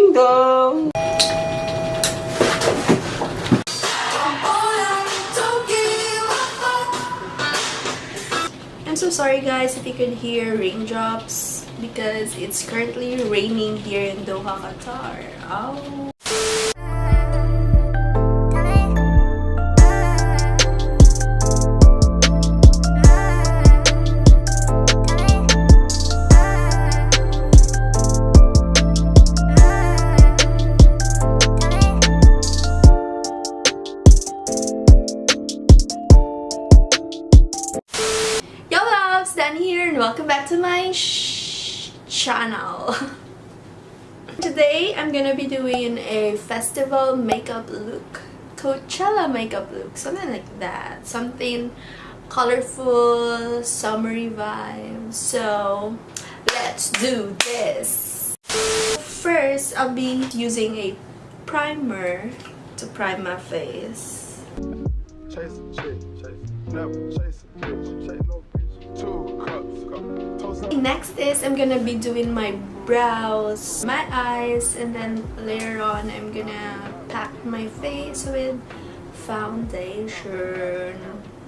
Ding dong! I'm so sorry guys if you could hear raindrops because it's currently raining here in Doha, Qatar. Oh. Dani here and welcome back to my channel. Today I'm gonna be doing a festival makeup look, Coachella makeup look, something like that, something colorful, summery vibe. So let's do this. First I'll be using a primer to prime my face. Chase a chick, never chase a bitch, chase no bitch. Next is I'm gonna be doing my brows, my eyes, and then later on I'm gonna pack my face with foundation.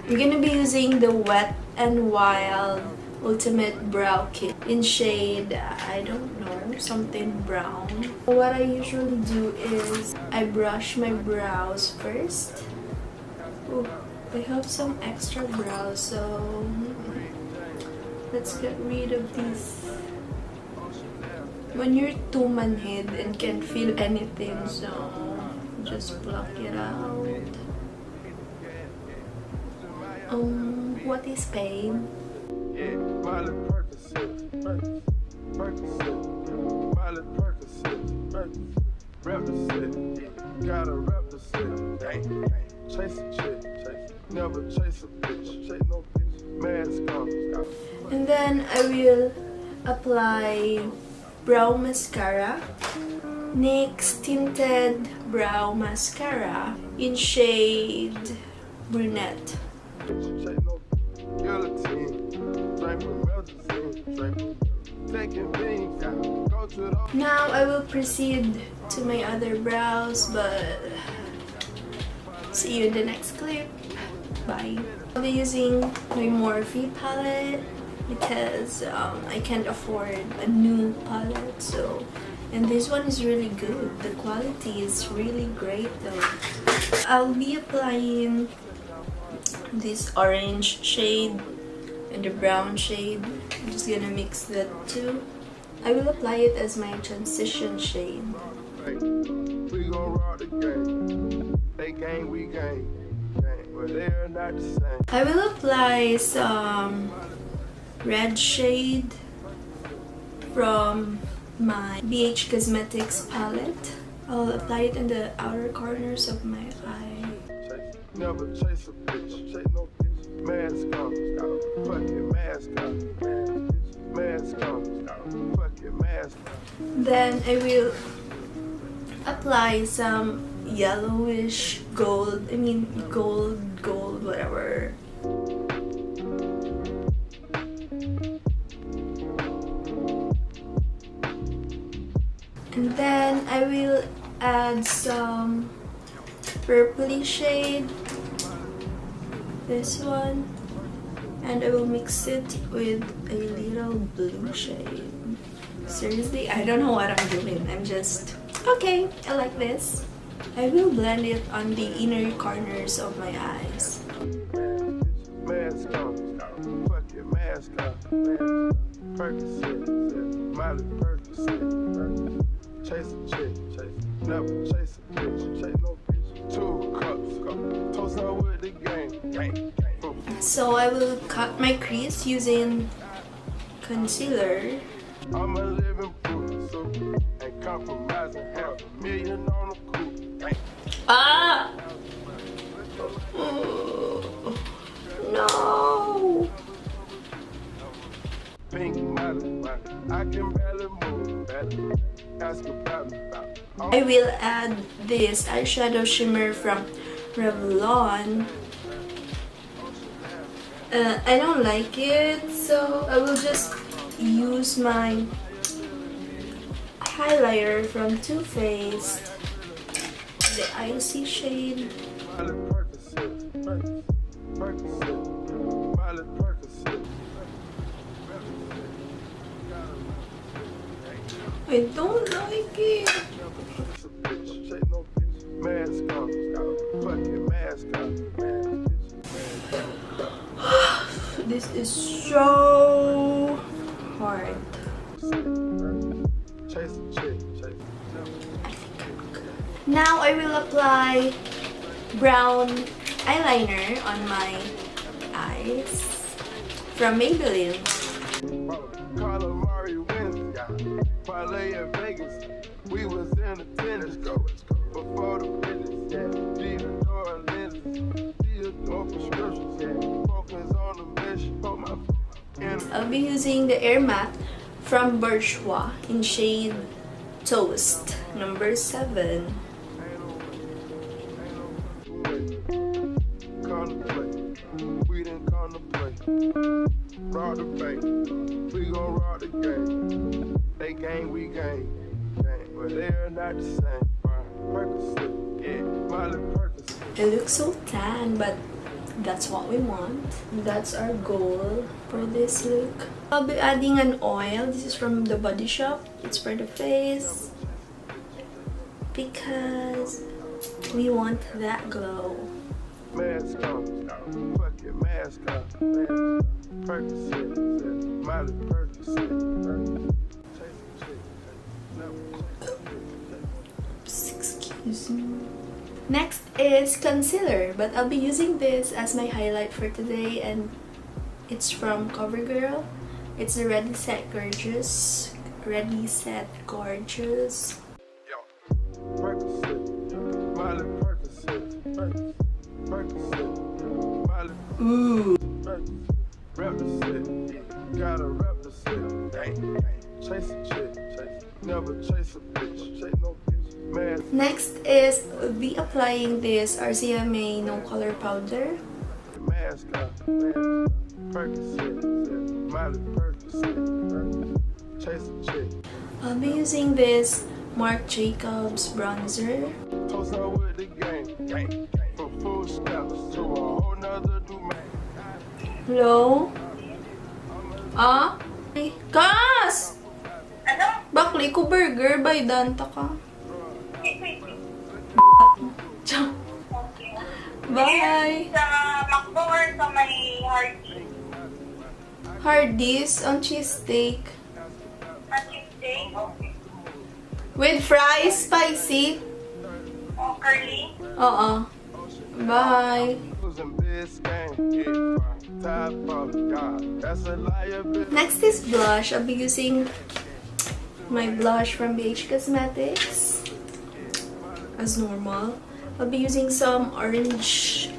I'm gonna be using the Wet n Wild Ultimate Brow Kit in shade, I don't know, something brown. What I usually do is I brush my brows first. Ooh, I have some extra brows, so let's get rid of these. When you're too manhid and can't feel anything, so just pluck it out. What is pain? Never chase a bitch, chase no bitch. And then I will apply brow mascara, NYX Tinted Brow Mascara in shade Brunette. Now I will proceed to my other brows, but see you in the next clip. Bye. I'll be using my Morphe palette because I can't afford a new palette, so, and this one is really good. The quality is really great though. I'll be applying this orange shade and the brown shade. I'm just gonna mix the two. I will apply it as my transition shade. We gon' rock the game. They gang, we gang. But they're not the same. I will apply some red shade from my BH Cosmetics palette. I'll apply it in the outer corners of my eye. Never chase a bitch, chase no bitch. Mask on, fucking mask on, mask on, fucking mask on. Then I will apply some yellowish gold, gold, whatever. And then I will add some purpley shade, this one, and I will mix it with a little blue shade. Seriously, I don't know what I'm doing. I'm just, okay, I like this. I will blend it on the inner corners of my eyes. So I will cut my crease using concealer. I'm a living proof, so ain't compromising, $500,000 on a coupe. Ah! No! I will add this eyeshadow shimmer from Revlon. I don't like it, so I will just use my highlighter from Too Faced, the icy shade. I don't like it. This is so hard. Now I will apply brown eyeliner on my eyes from Maybelline. We was in the tennis before the business, I'll be using the Air Matte from Bourjois in shade Toast, number 7. We didn't contemplate. Rock the bank. We gon' rock the game. They gang, we gang. But they're not the same. It looks so tan, but that's what we want. That's our goal for this look. I'll be adding an oil. This is from the Body Shop. It's for the face because we want that glow. Mask on, fuck your mask on. Percocet, Miley Percocet. Excuse me. Next is concealer, but I'll be using this as my highlight for today, and it's from CoverGirl. It's the Ready Set Gorgeous. Ready Set Gorgeous. Ooh. Gotta represent. Chase a chick, never chase a bitch. Chase no bitch. Man. Next is we'll be applying this RCMA No Color Powder. I'll be using this Marc Jacobs bronzer. Hello? Ah? Kas! Ano? Bakli ko burger by Danta ka. Bye! Sa McDo or sa may Hardee's? Hardee's on cheesesteak. Cheesesteak? Okay. With fries, spicy. O, curly? Oo. Bye! Next is blush. I'll be using my blush from BH Cosmetics. As normal. I'll be using some orange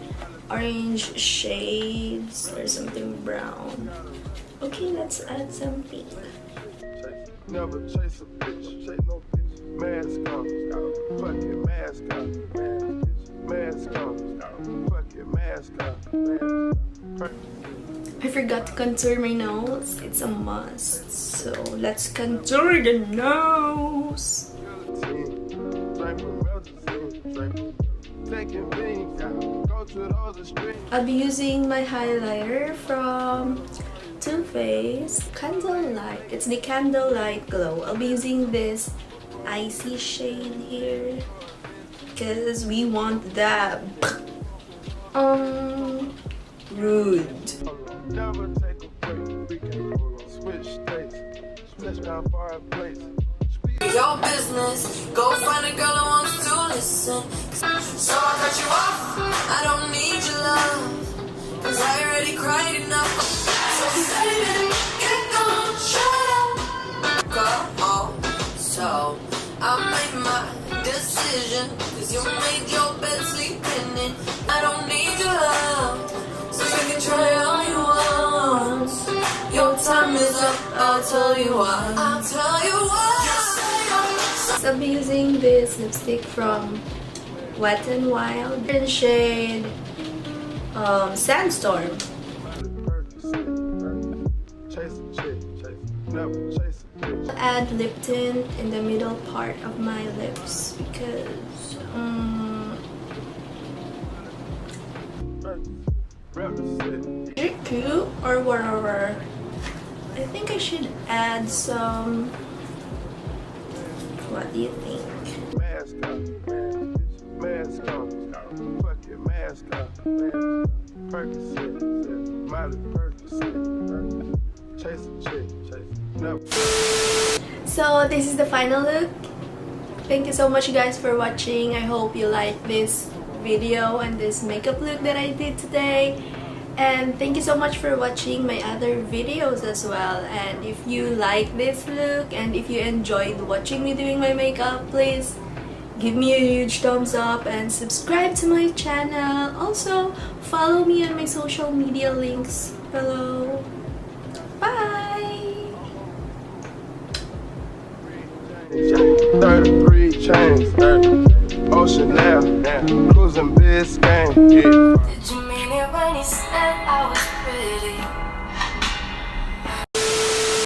shades or something brown. Okay, let's add some pink. Never chase a bitch, chase no bitch. Mask on, fuck your mask on. Mask on, fuck your mask on. I forgot to contour my nose. It's a must. So let's contour the nose. I'll be using my highlighter from Too Faced Candlelight. It's the Candlelight Glow. I'll be using this icy shade here because we want that rude. Never take a break. We can switch states. Switch down far place. Your business. Go find a girl who wants to listen. So I cut you off. I don't need your love. Cause I already cried enough. So baby, get gone, shut up. Go. So I made my decision. Cause you made your bed, sleep in it. I don't need your love. So you can try all you want. Your time is up, I'll tell you why. I'll tell you why. So I'll be using this lipstick from Wet n Wild in shade Sandstorm. add lip tint in the middle part of my lips because cute or whatever. I think I should add some. What do you think? So this is the final look. Thank you so much guys for watching. I hope you like this video and this makeup look that I did today. And thank you so much for watching my other videos as well. And if you like this look and if you enjoyed watching me doing my makeup, please give me a huge thumbs up and subscribe to my channel. Also, follow me on my social media links below. Bye! 33 chains, Ocean now, cruising Biscayne, yeah. Did you mean it when you said I was